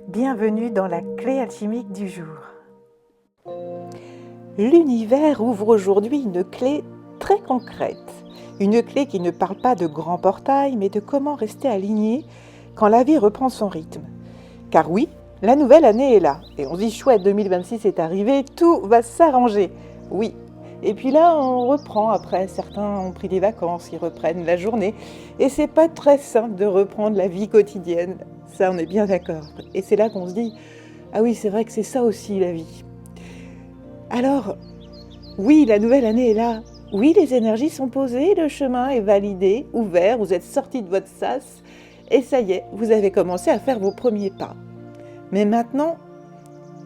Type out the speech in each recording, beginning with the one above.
Bienvenue dans la clé alchimique du jour. L'univers ouvre aujourd'hui une clé très concrète. Une clé qui ne parle pas de grands portails, mais de comment rester aligné quand la vie reprend son rythme. Car oui, la nouvelle année est là. Et on se dit chouette, 2026 est arrivé, tout va s'arranger. Oui. Et puis là, on reprend après. Certains ont pris des vacances, ils reprennent la journée. Et c'est pas très simple de reprendre la vie quotidienne. Ça, on est bien d'accord. Et c'est là qu'on se dit, ah oui, c'est vrai que c'est ça aussi la vie. Alors, oui, la nouvelle année est là. Oui, les énergies sont posées, le chemin est validé, ouvert, vous êtes sorti de votre sas. Et ça y est, vous avez commencé à faire vos premiers pas. Mais maintenant,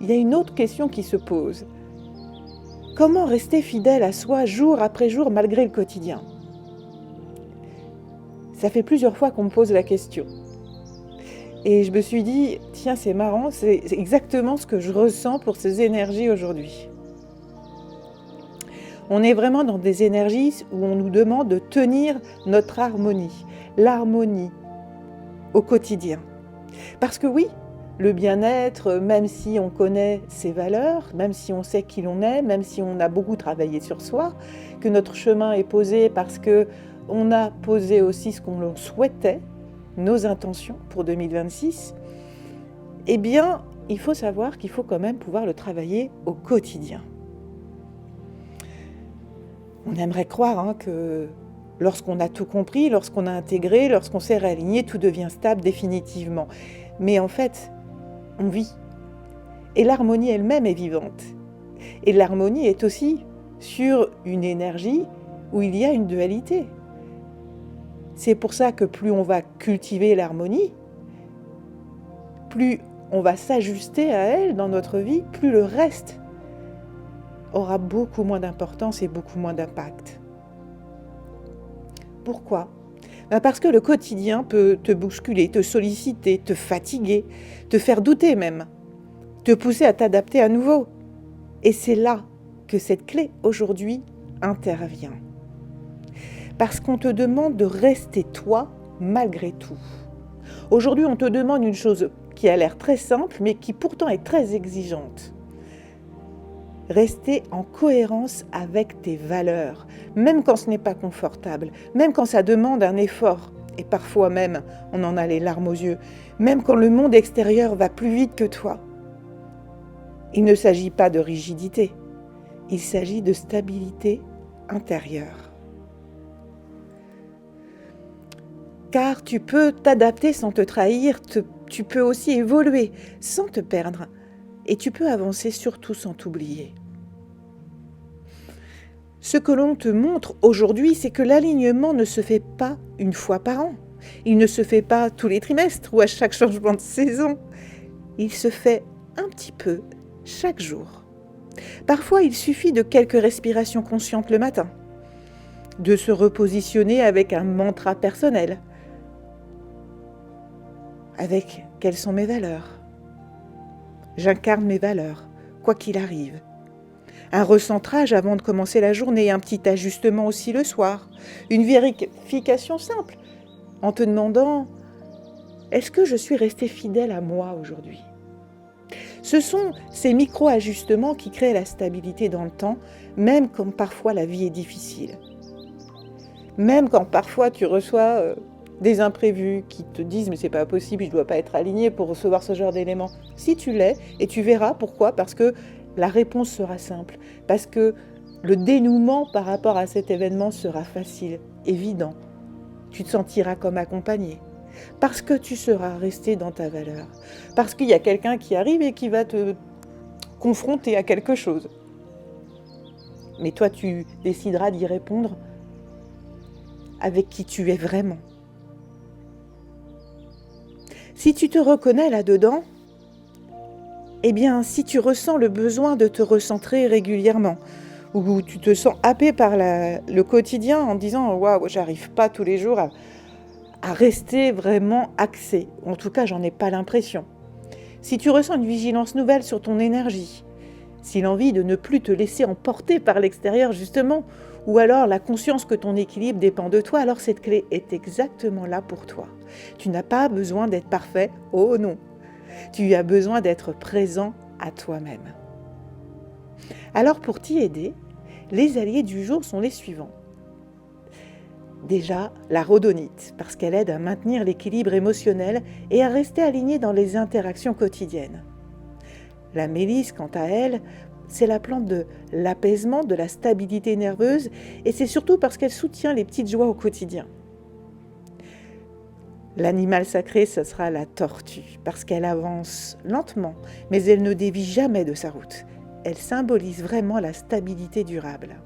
il y a une autre question qui se pose. Comment rester fidèle à soi jour après jour malgré le quotidien ? Ça fait plusieurs fois qu'on me pose la question. Et je me suis dit, tiens, c'est marrant, c'est exactement ce que je ressens pour ces énergies aujourd'hui. On est vraiment dans des énergies où on nous demande de tenir notre harmonie, l'harmonie au quotidien. Parce que oui, le bien-être, même si on connaît ses valeurs, même si on sait qui l'on est, même si on a beaucoup travaillé sur soi, que notre chemin est posé parce qu'on a posé aussi ce qu'on souhaitait, nos intentions pour 2026, eh bien, il faut savoir qu'il faut quand même pouvoir le travailler au quotidien. On aimerait croire que lorsqu'on a tout compris, lorsqu'on a intégré, lorsqu'on s'est réaligné, tout devient stable définitivement. Mais en fait, on vit. Et l'harmonie elle-même est vivante. Et l'harmonie est aussi sur une énergie où il y a une dualité. C'est pour ça que plus on va cultiver l'harmonie, plus on va s'ajuster à elle dans notre vie, plus le reste aura beaucoup moins d'importance et beaucoup moins d'impact. Pourquoi ? Parce que le quotidien peut te bousculer, te solliciter, te fatiguer, te faire douter même, te pousser à t'adapter à nouveau. Et c'est là que cette clé aujourd'hui intervient. Parce qu'on te demande de rester toi malgré tout. Aujourd'hui, on te demande une chose qui a l'air très simple, mais qui pourtant est très exigeante. Rester en cohérence avec tes valeurs, même quand ce n'est pas confortable, même quand ça demande un effort, et parfois même on en a les larmes aux yeux, même quand le monde extérieur va plus vite que toi. Il ne s'agit pas de rigidité, il s'agit de stabilité intérieure. Car tu peux t'adapter sans te trahir, tu peux aussi évoluer sans te perdre, et tu peux avancer surtout sans t'oublier. Ce que l'on te montre aujourd'hui, c'est que l'alignement ne se fait pas une fois par an. Il ne se fait pas tous les trimestres ou à chaque changement de saison. Il se fait un petit peu chaque jour. Parfois, il suffit de quelques respirations conscientes le matin, de se repositionner avec un mantra personnel, avec quelles sont mes valeurs. J'incarne mes valeurs, quoi qu'il arrive. Un recentrage avant de commencer la journée, un petit ajustement aussi le soir, une vérification simple en te demandant « Est-ce que je suis restée fidèle à moi aujourd'hui ?» Ce sont ces micro-ajustements qui créent la stabilité dans le temps, même quand parfois la vie est difficile. Même quand parfois tu reçois des imprévus qui te disent « mais c'est pas possible, je dois pas être alignée pour recevoir ce genre d'éléments ». Si tu l'es, et tu verras pourquoi, parce que la réponse sera simple, parce que le dénouement par rapport à cet événement sera facile, évident. Tu te sentiras comme accompagné, parce que tu seras resté dans ta valeur, parce qu'il y a quelqu'un qui arrive et qui va te confronter à quelque chose. Mais toi, tu décideras d'y répondre avec qui tu es vraiment. Si tu te reconnais là-dedans, eh bien, si tu ressens le besoin de te recentrer régulièrement, ou tu te sens happé par le quotidien en disant « Waouh, j'arrive pas tous les jours à rester vraiment axé. » En tout cas, j'en ai pas l'impression. Si tu ressens une vigilance nouvelle sur ton énergie, si l'envie de ne plus te laisser emporter par l'extérieur justement, ou alors la conscience que ton équilibre dépend de toi, alors cette clé est exactement là pour toi. Tu n'as pas besoin d'être parfait, oh non. Tu as besoin d'être présent à toi-même. Alors pour t'y aider, les alliés du jour sont les suivants. Déjà, la rhodonite, parce qu'elle aide à maintenir l'équilibre émotionnel et à rester aligné dans les interactions quotidiennes. La mélisse, quant à elle, c'est la plante de l'apaisement, de la stabilité nerveuse, et c'est surtout parce qu'elle soutient les petites joies au quotidien. L'animal sacré, ce sera la tortue, parce qu'elle avance lentement, mais elle ne dévie jamais de sa route. Elle symbolise vraiment la stabilité durable.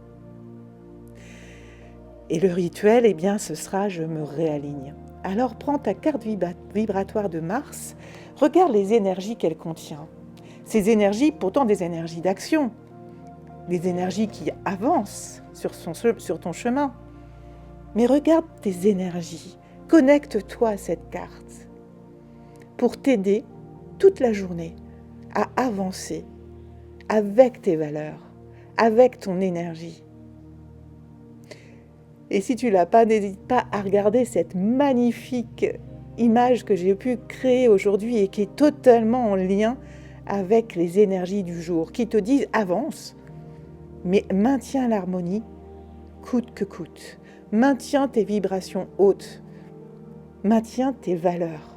Et le rituel, eh bien, ce sera « je me réaligne ». Alors prends ta carte vibratoire de Mars, regarde les énergies qu'elle contient. Ces énergies, pourtant des énergies d'action, des énergies qui avancent sur ton chemin. Mais regarde tes énergies, connecte-toi à cette carte pour t'aider toute la journée à avancer avec tes valeurs, avec ton énergie. Et si tu ne l'as pas, n'hésite pas à regarder cette magnifique image que j'ai pu créer aujourd'hui et qui est totalement en lien avec les énergies du jour, qui te disent avance, mais maintiens l'harmonie coûte que coûte. Maintiens tes vibrations hautes, maintiens tes valeurs.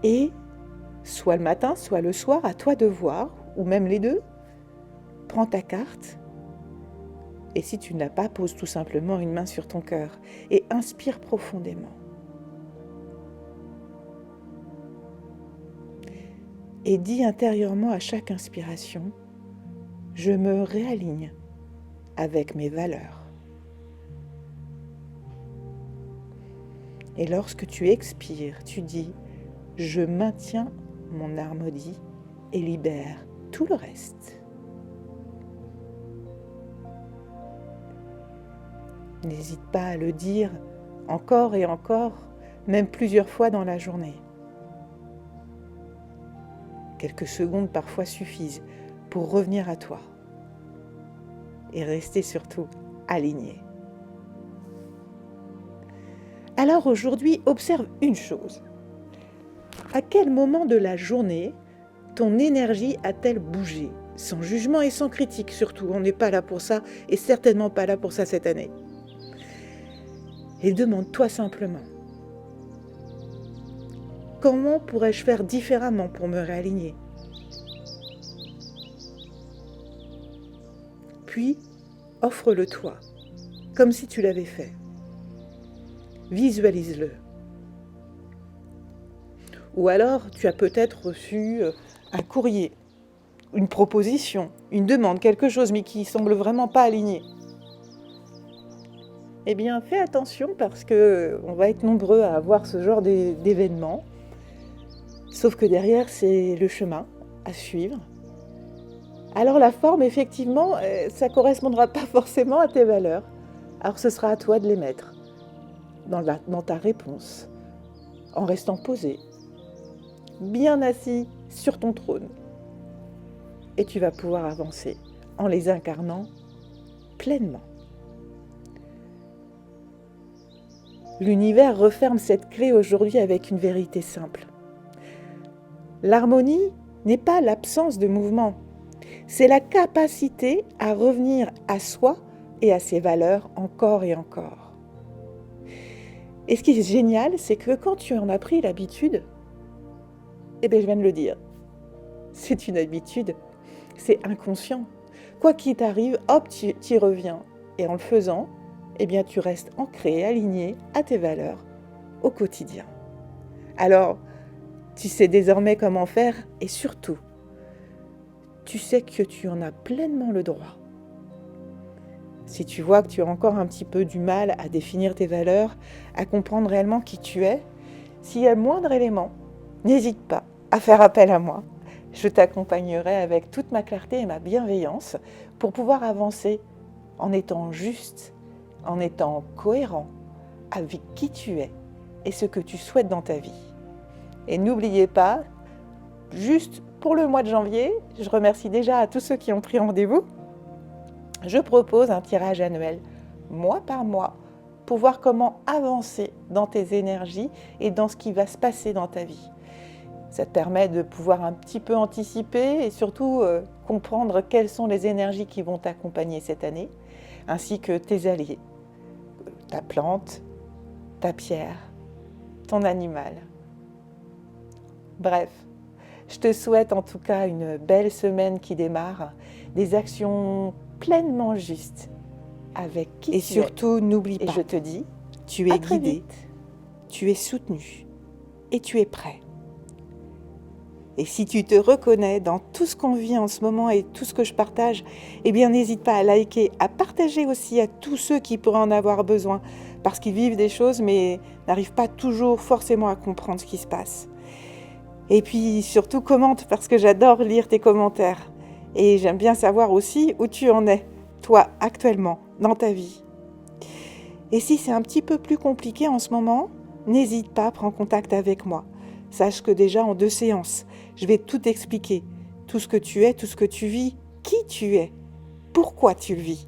Et soit le matin, soit le soir, à toi de voir, ou même les deux, prends ta carte et si tu ne l'as pas, pose tout simplement une main sur ton cœur et inspire profondément. Et dis intérieurement à chaque inspiration, je me réaligne avec mes valeurs. Et lorsque tu expires, tu dis, je maintiens mon harmonie et libère tout le reste. N'hésite pas à le dire encore et encore, même plusieurs fois dans la journée. Quelques secondes parfois suffisent pour revenir à toi et rester surtout aligné. Alors aujourd'hui, observe une chose. À quel moment de la journée ton énergie a-t-elle bougé? Sans jugement et sans critique surtout, on n'est pas là pour ça et certainement pas là pour ça cette année. Et demande-toi simplement, comment pourrais-je faire différemment pour me réaligner? Puis, offre-le toi, comme si tu l'avais fait. Visualise-le. Ou alors, tu as peut-être reçu un courrier, une proposition, une demande, quelque chose, mais qui semble vraiment pas aligné. Eh bien, fais attention parce qu'on va être nombreux à avoir ce genre d'événements. Sauf que derrière, c'est le chemin à suivre. Alors la forme, effectivement, ça ne correspondra pas forcément à tes valeurs. Alors ce sera à toi de les mettre dans ta réponse, en restant posé, bien assis sur ton trône. Et tu vas pouvoir avancer en les incarnant pleinement. L'univers referme cette clé aujourd'hui avec une vérité simple. L'harmonie n'est pas l'absence de mouvement, c'est la capacité à revenir à soi et à ses valeurs encore et encore. Et ce qui est génial, c'est que quand tu en as pris l'habitude, je viens de le dire, c'est une habitude, c'est inconscient. Quoi qu'il t'arrive, hop, tu y reviens. Et en le faisant, tu restes ancré, aligné à tes valeurs au quotidien. Alors, tu sais désormais comment faire et surtout, tu sais que tu en as pleinement le droit. Si tu vois que tu as encore un petit peu du mal à définir tes valeurs, à comprendre réellement qui tu es, s'il y a le moindre élément, n'hésite pas à faire appel à moi. Je t'accompagnerai avec toute ma clarté et ma bienveillance pour pouvoir avancer en étant juste, en étant cohérent avec qui tu es et ce que tu souhaites dans ta vie. Et n'oubliez pas, juste pour le mois de janvier, je remercie déjà à tous ceux qui ont pris rendez-vous. Je propose un tirage annuel, mois par mois, pour voir comment avancer dans tes énergies et dans ce qui va se passer dans ta vie. Ça te permet de pouvoir un petit peu anticiper et surtout comprendre quelles sont les énergies qui vont t'accompagner cette année, ainsi que tes alliés, ta plante, ta pierre, ton animal. Bref, je te souhaite en tout cas une belle semaine qui démarre, des actions pleinement justes avec qui tu es. Et surtout, n'oublie Et pas, je te dis, tu es à très guidé, vite. tu es soutenu et tu es prêt. Et si tu te reconnais dans tout ce qu'on vit en ce moment et tout ce que je partage, eh bien n'hésite pas à liker, à partager aussi à tous ceux qui pourraient en avoir besoin, parce qu'ils vivent des choses mais n'arrivent pas toujours forcément à comprendre ce qui se passe. Et puis surtout commente, parce que j'adore lire tes commentaires. Et j'aime bien savoir aussi où tu en es, toi, actuellement, dans ta vie. Et si c'est un petit peu plus compliqué en ce moment, n'hésite pas, prends contact avec moi. Sache que déjà en 2 séances, je vais tout expliquer. Tout ce que tu es, tout ce que tu vis, qui tu es, pourquoi tu le vis.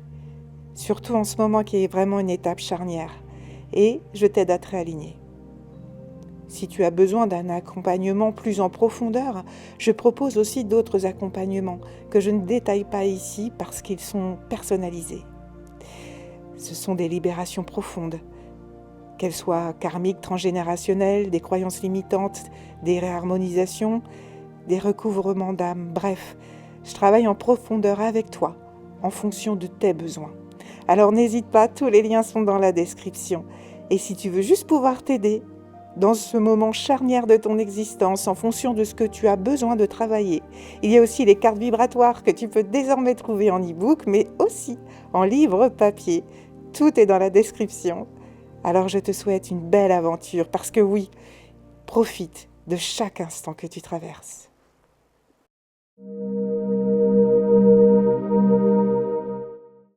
Surtout en ce moment qui est vraiment une étape charnière. Et je t'aide à te réaligner. Si tu as besoin d'un accompagnement plus en profondeur, je propose aussi d'autres accompagnements que je ne détaille pas ici parce qu'ils sont personnalisés. Ce sont des libérations profondes, qu'elles soient karmiques, transgénérationnelles, des croyances limitantes, des réharmonisations, des recouvrements d'âme. Bref, je travaille en profondeur avec toi, en fonction de tes besoins. Alors n'hésite pas, tous les liens sont dans la description. Et si tu veux juste pouvoir t'aider dans ce moment charnière de ton existence, en fonction de ce que tu as besoin de travailler, il y a aussi les cartes vibratoires que tu peux désormais trouver en e-book, mais aussi en livre papier. Tout est dans la description. Alors je te souhaite une belle aventure, parce que oui, profite de chaque instant que tu traverses.